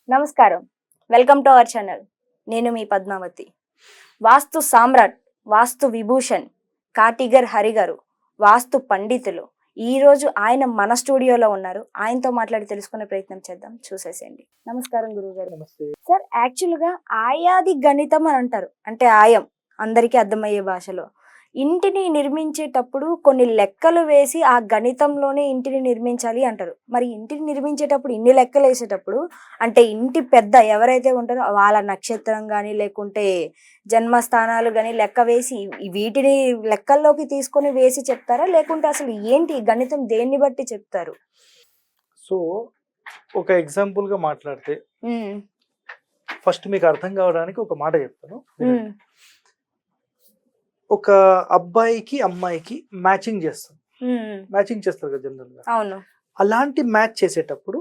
నమస్కారం, welcome to our channel. నేను మీ పద్మావతి. వాస్తు సామ్రాట్, వాస్తు విభూషణ్ కాటిగర్ హరి గారు, వాస్తు పండితులు. ఈరోజు ఆయన మన స్టూడియోలో ఉన్నారు. ఆయనతో మాట్లాడి తెలుసుకునే ప్రయత్నం చేద్దాం. చూసేసేయండి. నమస్కారం గురువు గారు. సార్, యాక్చువల్గా ఆయాది గణితం అని అంటారు, అంటే ఆయం అందరికీ అర్థమయ్యే భాషలో. ఇంటిని నిర్మించేటప్పుడు కొన్ని లెక్కలు వేసి ఆ గణితంలోనే ఇంటిని నిర్మించాలి అంటారు. మరి ఇంటిని నిర్మించేటప్పుడు ఇన్ని లెక్కలు వేసేటప్పుడు అంటే ఇంటి పెద్ద ఎవరైతే ఉంటారో వాళ్ళ నక్షత్రం కానీ లేకుంటే జన్మస్థానాలు కానీ లెక్క వేసి వీటిని లెక్కల్లోకి తీసుకొని వేసి చెప్తారా, లేకుంటే అసలు ఏంటి గణితం దేన్ని బట్టి చెప్తారు? సో ఒక ఎగ్జాంపుల్ గా మాట్లాడితే ఫస్ట్ మీకు అర్థం కావడానికి ఒక మాట చెప్తాను. ఒక అబ్బాయికి అమ్మాయికి మ్యాచింగ్ చేస్తారు కదా జనరల్ గా. అవును. అలాంటి మ్యాచ్ చేసేటప్పుడు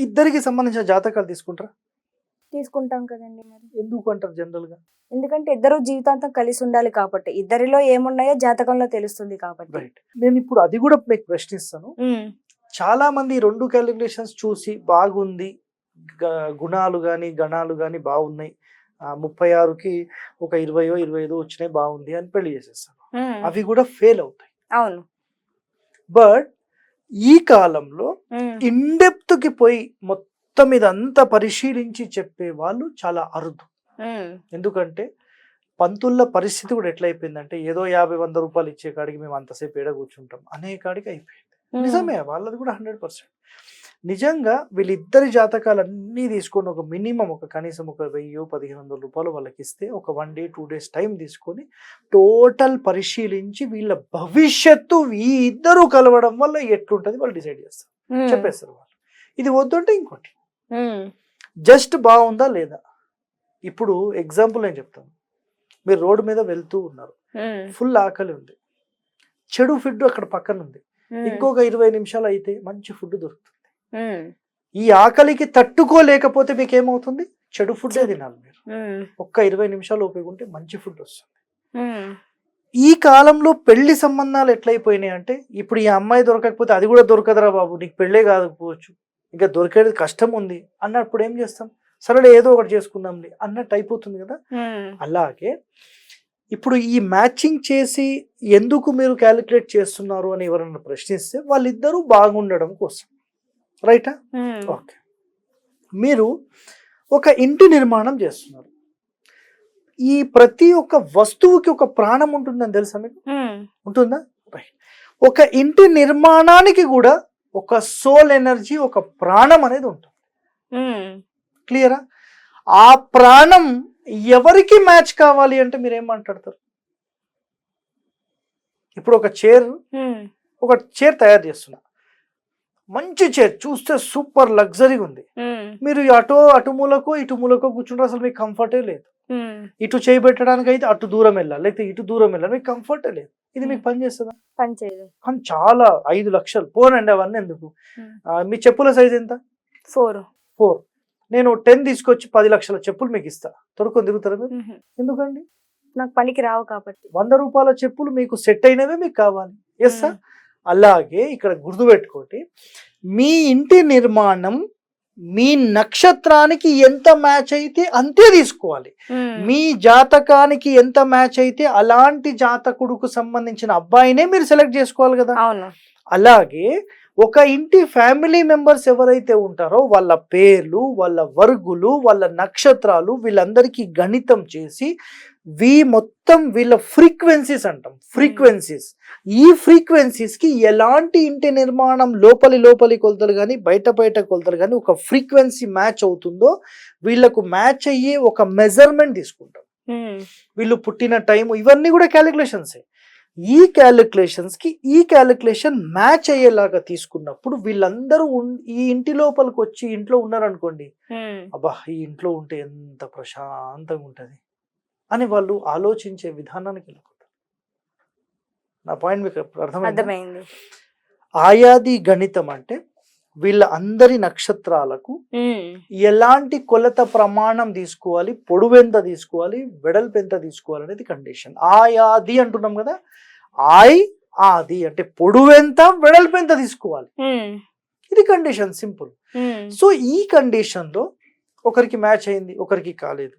ఇద్దరికి సంబంధించిన జాతకాలు తీసుకుంటాం కదండి. మరి ఎందుకు అంటారు జనరల్ గా? ఎందుకంటే ఇద్దరు జీవితాంతం కలిసి ఉండాలి కాబట్టి, ఇద్దరిలో ఏమున్నాయో జాతకంలో తెలుస్తుంది కాబట్టి. రైట్. నేను ఇప్పుడు అది కూడా మీకు ప్రశ్నిస్తాను. చాలా మంది రెండు క్యాలిక్యులేషన్స్ చూసి బాగుంది, గుణాలు గాని గణాలు గాని బాగున్నాయి, 36కి ఒక 20-25 వచ్చినాయి, బాగుంది అని పెళ్లి చేసేస్తాను. అవి కూడా ఫెయిల్ అవుతాయి. అవును. బట్ ఈ కాలంలో ఇన్డెప్త్ కి పోయి మొత్తం ఇదంతా పరిశీలించి చెప్పే వాళ్ళు చాలా అరుదు. ఎందుకంటే పంతుల పరిస్థితి కూడా ఎట్లయిపోయిందంటే ఏదో 50-100 రూపాయలు ఇచ్చే కాడికి మేము అంతసేపు ఏడ కూర్చుంటాం అనే కాడికి అయిపోయింది. నిజమే, వాళ్ళది కూడా 100%. నిజంగా వీళ్ళిద్దరి జాతకాలన్నీ తీసుకొని ఒక మినిమం కనీసం 1000-1500 రూపాయలు వాళ్ళకి ఇస్తే ఒక 1 day 2 days టైం తీసుకొని టోటల్ పరిశీలించి వీళ్ళ భవిష్యత్తు ఈ ఇద్దరు కలవడం వల్ల ఎట్లుంటది వాళ్ళు డిసైడ్ చేస్తారు, చెప్పేస్తారు వాళ్ళు. ఇది వద్దంటే ఇంకోటి, జస్ట్ బాగుందా లేదా. ఇప్పుడు ఎగ్జాంపుల్ నేను చెప్తాను. మీరు రోడ్డు మీద వెళ్తూ ఉన్నారు, ఫుల్ ఆకలి ఉంది, చెడు ఫుడ్ అక్కడ పక్కన ఉంది, ఇంకొక 20 నిమిషాలు అయితే మంచి ఫుడ్ దొరుకుతుంది. ఈ ఆకలికి తట్టుకోలేకపోతే మీకు ఏమవుతుంది? చెడు ఫుడ్ తినాలి మీరు. ఒక్క 20 నిమిషాలు ఉపయోగింటే మంచి ఫుడ్ వస్తుంది. ఈ కాలంలో పెళ్లి సంబంధాలు ఎట్లయిపోయినాయి అంటే, ఇప్పుడు ఈ అమ్మాయి దొరకకపోతే అది కూడా దొరకదురా బాబు, నీకు పెళ్ళే కాకపోవచ్చు, ఇంకా దొరికేది కష్టం ఉంది అన్నప్పుడు ఏం చేస్తాం? సరే ఏదో ఒకటి చేసుకుందాంలే అన్నట్టు అయిపోతుంది కదా. అలాగే ఇప్పుడు ఈ మ్యాచింగ్ చేసి ఎందుకు మీరు క్యాలిక్యులేట్ చేస్తున్నారు అని ఎవరన్నా ప్రశ్నిస్తే వాళ్ళిద్దరూ బాగుండడం కోసం. రైటా? ఓకే. మీరు ఒక ఇంటి నిర్మాణం చేస్తున్నారు. ఈ ప్రతి ఒక్క వస్తువుకి ఒక ప్రాణం ఉంటుందని తెలుసా మీకు? ఉంటుందా? రైట్. ఒక ఇంటి నిర్మాణానికి కూడా ఒక సోల్ ఎనర్జీ, ఒక ప్రాణం అనేది ఉంటుంది. క్లియరా? ఆ ప్రాణం ఎవరికి మ్యాచ్ కావాలి అంటే మీరు ఏం మాట్లాడతారు? ఇప్పుడు ఒక చైర్ తయారు చేస్తున్నా, మంచి చైర్ చూస్తే సూపర్ లగ్జరీగా ఉంది. మీరు అటు మూలకో ఇటు మూలకో కూర్చుంటారు, అసలు మీకు కంఫర్టే లేదు. ఇటు చేయబెట్టడానికి అయితే అటు దూరం వెళ్ళాలి, లేకపోతే ఇటు దూరం వెళ్ళాలి, మీకు కంఫర్టే లేదు. ఇది మీకు పని చేస్తుందా? పని చేయదు. కానీ చాలా 5 లక్షలు పోనండి అవన్నీ ఎందుకు. మీ చెప్పుల సైజ్ ఎంత? 4. నేను 10 తీసుకొచ్చి 10 లక్షల చెప్పులు మీకు ఇస్తా, తొడుకొని తిరుగుతారా మీరు? ఎందుకండి? నాకు పనికి రావు కాబట్టి. 100 రూపాయల చెప్పులు మీకు సెట్ అయినవే మీకు కావాలి. Yes sir. అలాగే ఇక్కడ గుర్తుపెట్టుకోండి, మీ ఇంటి నిర్మాణం మీ నక్షత్రానికి ఎంత మ్యాచ్ అయితే అంతే తీసుకోవాలి. మీ జాతకానికి ఎంత మ్యాచ్ అయితే అలాంటి జాతకుడుకు సంబంధించిన అబ్బాయినే మీరు సెలెక్ట్ చేసుకోవాలి కదా. అలాగే ఒక ఇంటి ఫ్యామిలీ మెంబర్స్ ఎవరైతే ఉంటారో వాళ్ళ పేర్లు, వాళ్ళ వర్గులు, వాళ్ళ నక్షత్రాలు, వీళ్ళందరికీ గణితం చేసి మొత్తం వీళ్ళ ఫ్రీక్వెన్సీస్ అంటాం. ఫ్రీక్వెన్సీస్, ఈ ఫ్రీక్వెన్సీస్ కి ఎలాంటి ఇంటి నిర్మాణం లోపలి కొలతలు కానీ బయట కొలతలు కానీ ఒక ఫ్రీక్వెన్సీ మ్యాచ్ అవుతుందో వీళ్ళకు మ్యాచ్ అయ్యే ఒక మెజర్మెంట్ తీసుకుంటాం. వీళ్ళు పుట్టిన టైం ఇవన్నీ కూడా క్యాలిక్యులేషన్సే. ఈ క్యాలిక్యులేషన్ మ్యాచ్ అయ్యేలాగా తీసుకున్నప్పుడు వీళ్ళందరూ ఈ ఇంటి లోపలికి వచ్చి ఇంట్లో ఉన్నారనుకోండి, అబ్బా ఈ ఇంట్లో ఉంటే ఎంత ప్రశాంతంగా ఉంటది అని వాళ్ళు ఆలోచించే విధానానికి వెళ్ళిపోతారు. నా పాయింట్ మీకు అర్థమైంది? ఆయాది గణితం అంటే వీళ్ళ అందరి నక్షత్రాలకు ఎలాంటి కొలత ప్రమాణం తీసుకోవాలి, పొడవు ఎంత తీసుకోవాలి, వెడల్పు ఎంత తీసుకోవాలి అనేది కండిషన్. ఆయాది అంటున్నాం కదా, ఆది అంటే పొడవు ఎంత, వెడల్పు ఎంత తీసుకోవాలి, ఇది కండిషన్. సింపుల్. సో ఈ కండిషన్ లో ఒకరికి మ్యాచ్ అయింది, ఒకరికి కాలేదు.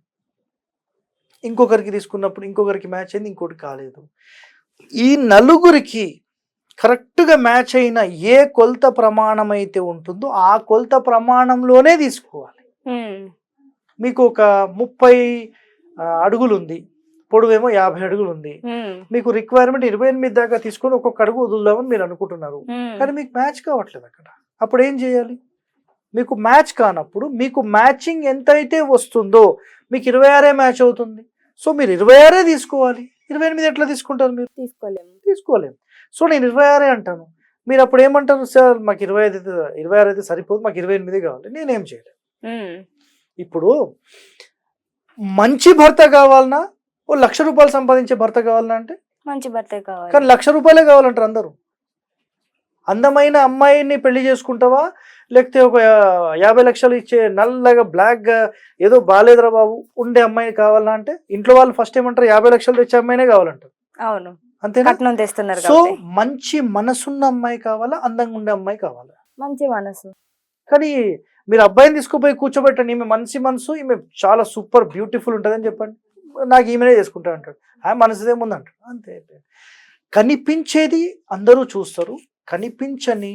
ఇంకొకరికి తీసుకున్నప్పుడు ఇంకొకరికి మ్యాచ్ అయింది, ఇంకోటి కాలేదు. ఈ నలుగురికి కరెక్ట్గా మ్యాచ్ అయిన ఏ కొలత ప్రమాణం అయితే ఉంటుందో ఆ కొలత ప్రమాణంలోనే తీసుకోవాలి. మీకు ఒక 30 అడుగులు ఉంది, పొడవేమో 50 అడుగులు ఉంది. మీకు రిక్వైర్మెంట్ 28 దాకా తీసుకొని ఒక్కొక్క అడుగు వదులుదామని మీరు అనుకుంటున్నారు, కానీ మీకు మ్యాచ్ కావట్లేదు అక్కడ. అప్పుడు ఏం చేయాలి? మీకు మ్యాచ్ కానప్పుడు మీకు మ్యాచింగ్ ఎంతైతే వస్తుందో మీకు 26 మ్యాచ్ అవుతుంది. సో మీరు 26 తీసుకోవాలి. 28 ఎట్లా తీసుకుంటారు? మీరు తీసుకోలేము. సో నేను 26 అంటాను, మీరు అప్పుడు ఏమంటారు? సార్ మాకు 26 అయితే సరిపోదు, మాకు 28 కావాలి. నేనేం చేయలేను. ఇప్పుడు మంచి భర్త కావాలన్నా, ఓ ₹1,00,000 సంపాదించే భర్త కావాలన్నా అంటే మంచి భర్త కావాలి, కానీ ₹1,00,000 కావాలంటారు అందరూ. అందమైన అమ్మాయిని పెళ్లి చేసుకుంటావా, లేకపోతే ఒక 50 లక్షలు ఇచ్చే నల్లగా బ్లాక్గా ఏదో బాలేదురా బాబు ఉండే అమ్మాయిని కావాలన్నా అంటే ఇంట్లో వాళ్ళు ఫస్ట్ ఏమంటారు? 50 లక్షలు తెచ్చే అమ్మాయినే కావాలంటారు. అవును, అంతేనా? కట్నం తెస్తున్నారు. సో మంచి మనసున్న అమ్మాయి కావాలా, అందంగా ఉండే అమ్మాయి కావాలా? మంచి మనసు. కానీ మీరు అబ్బాయిని తీసుకుపోయి కూర్చోబెట్టండి, ఈమె మంచి మనసు, ఈమె చాలా సూపర్ బ్యూటిఫుల్ ఉంటుందని చెప్పండి, నాకు ఈమెనే చేసుకుంటా అంటాడు. ఆ మనసుదేముంది అంటాడు. అంతే. కనిపించేది అందరూ చూస్తారు, కనిపించని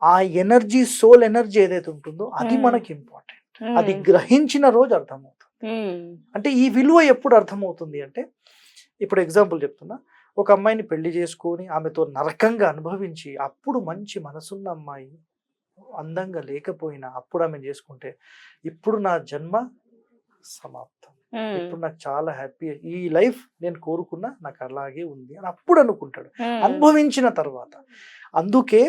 ఆ ఎనర్జీ, సోల్ ఎనర్జీ ఏదైతే ఉంటుందో అది మనకి ఇంపార్టెంట్. అది గ్రహించిన రోజు అర్థమవుతుంది. అంటే ఈ విలువ ఎప్పుడు అర్థమవుతుంది అంటే, ఇప్పుడు ఎగ్జాంపుల్ చెప్తున్నా, ఒక అమ్మాయిని పెళ్లి చేసుకొని ఆమెతో నరకంగా అనుభవించి అప్పుడు మంచి మనసున్న అమ్మాయి అందంగా లేకపోయినా అప్పుడు ఆమె చేసుకుంటే ఇప్పుడు నా జన్మ సమాప్తం, ఇప్పుడు నాకు చాలా హ్యాపీ, ఈ లైఫ్ నేను కోరుకున్నా నాకు అలాగే ఉంది అని అప్పుడు అనుకుంటాడు అనుభవించిన తర్వాత. అందుకే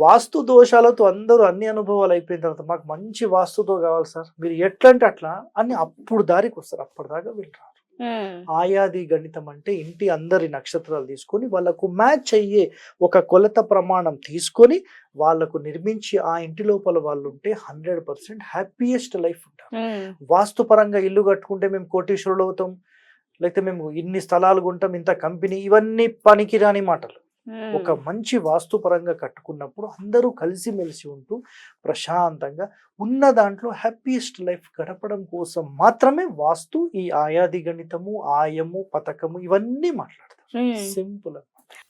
వాస్తు దోషాలతో అందరూ అన్ని అనుభవాలు అయిపోయిన తర్వాత మాకు మంచి వాస్తుతో కావాలి సార్, మీరు ఎట్లా అంటే అట్లా అని అప్పుడు దారికి వస్తారు. అప్పటిదాకా వీళ్ళు రారు. ఆయాది గణితం అంటే ఇంటి అందరి నక్షత్రాలు తీసుకొని వాళ్ళకు మ్యాచ్ అయ్యే ఒక కొలత ప్రమాణం తీసుకొని వాళ్ళకు నిర్మించి ఆ ఇంటి లోపల వాళ్ళు ఉంటే 100% హ్యాపీయెస్ట్ లైఫ్ ఉంటారు. వాస్తు పరంగా ఇల్లు కట్టుకుంటే మేము కోటీశ్వరులు అవుతాం, లేకపోతే మేము ఇన్ని స్థలాలు కొంటాం, ఇంత కంపెనీ, ఇవన్నీ పనికిరాని మాటలు. ఒక మంచి వాస్తు పరంగా కట్టుకున్నప్పుడు అందరూ కలిసిమెలిసి ఉంటూ ప్రశాంతంగా ఉన్న దాంట్లో హ్యాపీయెస్ట్ లైఫ్ గడపడం కోసం మాత్రమే వాస్తు, ఈ ఆయాది గణితము, ఆయము, పథకము ఇవన్నీ మాట్లాడతారు. సింపుల్.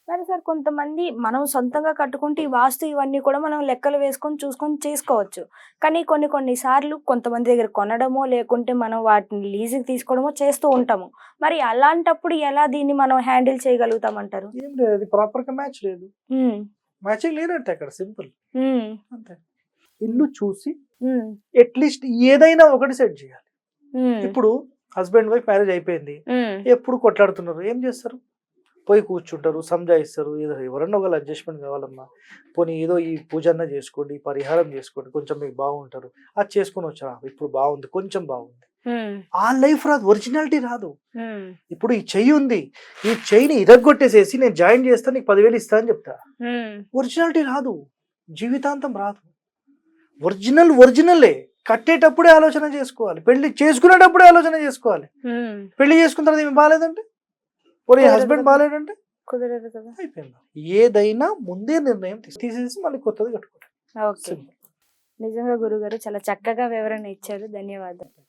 మరి సార్ కొంతమంది మనం సొంతంగా కట్టుకుంటే ఈ వాస్తు ఇవన్నీ కూడా మనం లెక్కలు వేసుకొని చూసుకొని చేసుకోవచ్చు, కానీ కొన్ని సార్లు కొంతమంది దగ్గర కొనడమో లేకుంటే మనం వాటిని లీజుకి తీసుకోవడమో చేస్తూ ఉంటాము. మరి అలాంటప్పుడు ఎలా దీన్ని మనం హ్యాండిల్ చేయగలుగుతామంటారు? ఏం లేదు, అది ప్రాపర్ గా మ్యాచ్ లేదు, మ్యాచింగ్ లేనట్టే అక్కడ. సింపుల్ అంతే. ఇల్లు చూసి అట్లీస్ట్ ఏదైనా ఒకటి సెట్ చేయాలి. ఇప్పుడు హస్బెండ్ వైఫ్ మ్యారేజ్ అయిపోయింది, ఎప్పుడు కొట్లాడుతున్నారు, ఏం చేస్తారు? పోయి కూర్చుంటారు, సంజాయిస్తారు, ఏదో ఎవరన్నా ఒకళ్ళు అడ్జస్ట్మెంట్ కావాలమ్మా, పోనీ ఏదో ఈ పూజ అన్న చేసుకోండి, పరిహారం చేసుకోండి, కొంచెం మీకు బాగుంటారు, అది చేసుకుని వచ్చా ఇప్పుడు బాగుంది, కొంచెం బాగుంది. ఆ లైఫ్ రాదు, ఒరిజినాలిటీ రాదు. ఇప్పుడు ఈ చెయ్యి ఉంది, ఈ చెయ్యిని ఇరగొట్టేసేసి నేను జాయిన్ చేస్తాను నీకు 10,000 ఇస్తా అని చెప్తా, ఒరిజినాలిటీ రాదు, జీవితాంతం రాదు. ఒరిజినలే కట్టేటప్పుడే ఆలోచన చేసుకోవాలి, పెళ్లి చేసుకునేటప్పుడే ఆలోచన చేసుకోవాలి. పెళ్లి చేసుకున్న తర్వాత ఏమి బాగాలేదంటే, పోనీ హస్బెండ్ బాగాలేదంటే కుదరదు కదా, అయిపోయింది. ఏదైనా ముందే నిర్ణయం తీసేసి మళ్ళీ కొత్తది కట్టుకోవాలి. నిజంగా గురుగారు చాలా చక్కగా వివరణ ఇచ్చారు. ధన్యవాదాలు.